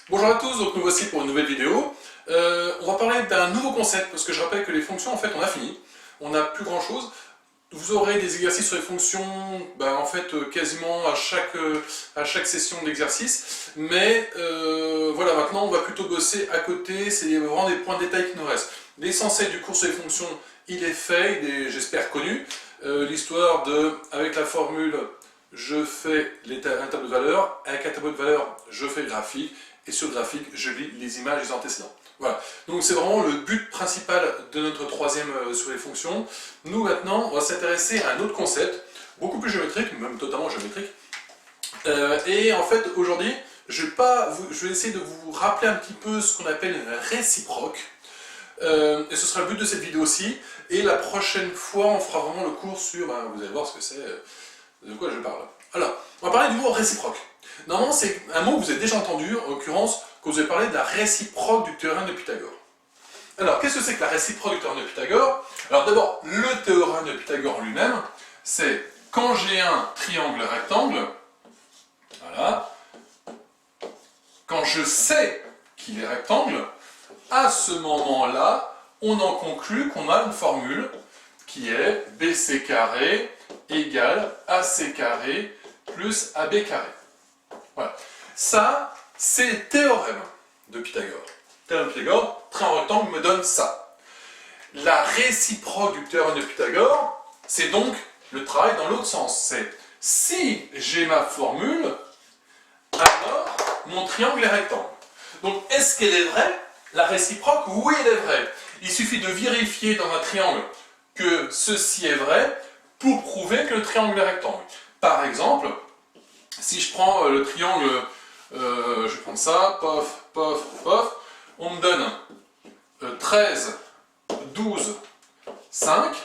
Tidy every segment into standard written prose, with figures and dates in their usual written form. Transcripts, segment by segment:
Bonjour à tous, donc nous voici pour une nouvelle vidéo. On va parler d'un nouveau concept, parce que je rappelle que les fonctions, en fait, on a fini. On n'a plus grand chose. Vous aurez des exercices sur les fonctions, en fait, quasiment à chaque session d'exercice. Mais voilà, maintenant, on va plutôt bosser à côté. C'est vraiment des points de détail qui nous restent. L'essentiel du cours sur les fonctions, il est fait, il est, j'espère, connu. L'histoire de, avec la formule, je fais un tableau de valeurs. Avec un tableau de valeurs, je fais le graphique. Et sur le graphique, je lis les images des antécédents. Voilà. Donc c'est vraiment le but principal de notre troisième sur les fonctions. Nous maintenant, on va s'intéresser à un autre concept, beaucoup plus géométrique, même totalement géométrique. Et en fait, aujourd'hui, je vais essayer de vous rappeler un petit peu ce qu'on appelle une réciproque. Et ce sera le but de cette vidéo aussi. Et la prochaine fois, on fera vraiment le cours sur, vous allez voir ce que c'est, de quoi je parle. Alors, on va parler du mot réciproque. Normalement, c'est un mot que vous avez déjà entendu, en l'occurrence, quand vous avez parlé de la réciproque du théorème de Pythagore. Alors, qu'est-ce que c'est que la réciproque du théorème de Pythagore? Alors d'abord, le théorème de Pythagore lui-même, c'est quand j'ai un triangle rectangle, voilà, quand je sais qu'il est rectangle, à ce moment-là, on en conclut qu'on a une formule qui est BC carré égale AC carré plus AB carré. Voilà. Ça, c'est le théorème de Pythagore. Le théorème de Pythagore, triangle rectangle me donne ça. La réciproque du théorème de Pythagore, c'est donc le travail dans l'autre sens. C'est si j'ai ma formule, alors mon triangle est rectangle. Donc, est-ce qu'elle est vraie? La réciproque, oui, elle est vraie. Il suffit de vérifier dans un triangle que ceci est vrai pour prouver que le triangle est rectangle. Par exemple, si je prends le triangle, je vais prendre ça, pof, pof, pof, on me donne 13, 12, 5.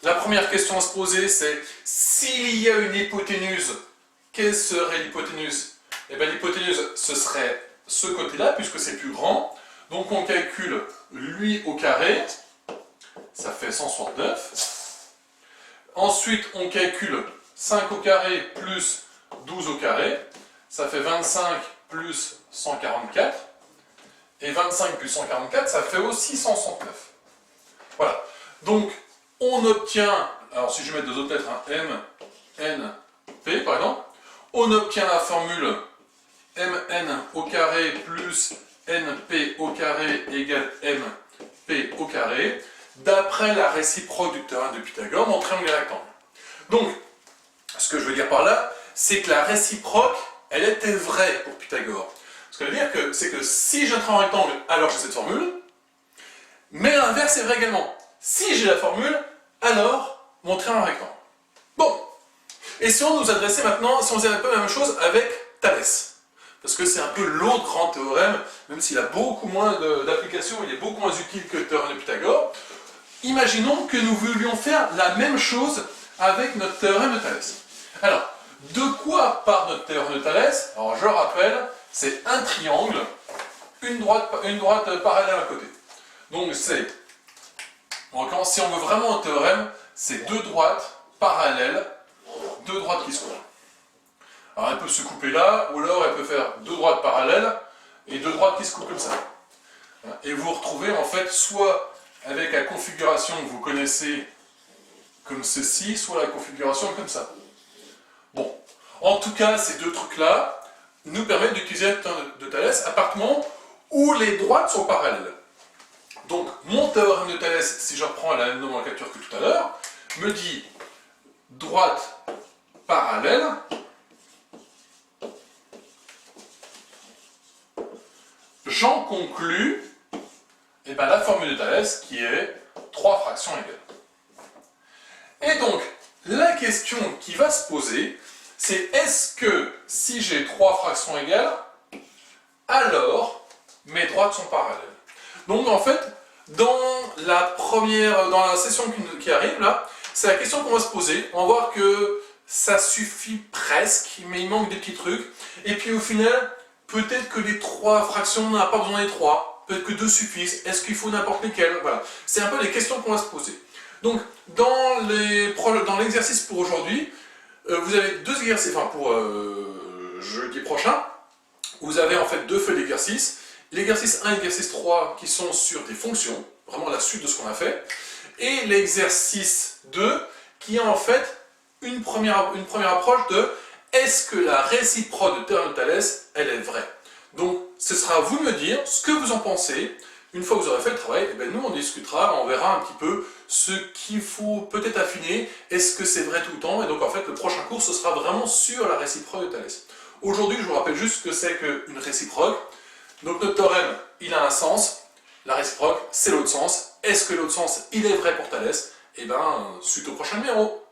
La première question à se poser, c'est s'il y a une hypoténuse, quelle serait l'hypoténuse? Eh bien, l'hypoténuse, ce serait ce côté-là, puisque c'est plus grand. Donc, on calcule lui au carré, ça fait 169. Ensuite, on calcule 5 au carré plus 12 au carré, ça fait 25 plus 144. Et 25 plus 144, ça fait aussi 169. Voilà. Donc, on obtient, alors si je mets deux autres lettres, M, N, P par exemple, on obtient la formule Mn au carré plus Np au carré égale Mp au carré, d'après la réciproque du théorème de Pythagore, mon triangle est rectangle. Donc, ce que je veux dire par là, c'est que la réciproque, elle était vraie pour Pythagore. Ce que je veux dire, c'est que si j'ai un triangle rectangle, alors j'ai cette formule, mais l'inverse est vrai également. Si j'ai la formule, alors mon triangle est rectangle. Bon, et si on nous adressait maintenant, si on faisait un peu la même chose avec Thalès, parce que c'est un peu l'autre grand théorème, même s'il a beaucoup moins d'applications, il est beaucoup moins utile que le théorème de Pythagore. Imaginons que nous voulions faire la même chose avec notre théorème de Thalès. Alors, de quoi part notre théorème de Thalès? Alors, je rappelle, c'est un triangle, une droite parallèle à côté. Donc, c'est, si on veut vraiment un théorème, c'est deux droites parallèles, deux droites qui se coupent. Alors, elle peut se couper là, ou alors elle peut faire deux droites parallèles et deux droites qui se coupent comme ça. Et vous vous retrouvez en fait soit avec la configuration que vous connaissez comme ceci, soit la configuration comme ça. Bon, en tout cas, ces deux trucs-là nous permettent d'utiliser le théorème de Thalès à partir du moment où les droites sont parallèles. Donc, mon théorème de Thalès, si je reprends la même nomenclature que tout à l'heure, me dit droite parallèle j'en conclus la formule de Thalès qui est 3 fractions égales. Et donc, la question qui va se poser, c'est est-ce que si j'ai 3 fractions égales, alors mes droites sont parallèles? Donc en fait, dans la session qui arrive là, c'est la question qu'on va se poser. On va voir que ça suffit presque, mais il manque des petits trucs. Et puis au final, peut-être que les 3 fractions, on n'a pas besoin des 3. Peut-être que 2 suffisent. Est-ce qu'il faut n'importe lesquelles? Voilà. C'est un peu les questions qu'on va se poser. Donc, dans l'exercice pour aujourd'hui, vous avez 2 exercices, enfin pour jeudi prochain, où vous avez en fait deux feuilles d'exercice. L'exercice 1 et l'exercice 3 qui sont sur des fonctions, vraiment la suite de ce qu'on a fait. Et l'exercice 2 qui est en fait une première approche de est-ce que la réciproque de théorème de Thalès, elle est vraie? Donc ce sera à vous de me dire ce que vous en pensez. Une fois que vous aurez fait le travail, eh bien, nous on discutera, on verra un petit peu ce qu'il faut peut-être affiner, est-ce que c'est vrai tout le temps, et donc en fait le prochain cours ce sera vraiment sur la réciproque de Thalès. Aujourd'hui je vous rappelle juste ce que c'est qu'une réciproque. Donc notre théorème il a un sens, la réciproque c'est l'autre sens. Est-ce que l'autre sens il est vrai pour Thalès? Eh bien suite au prochain numéro.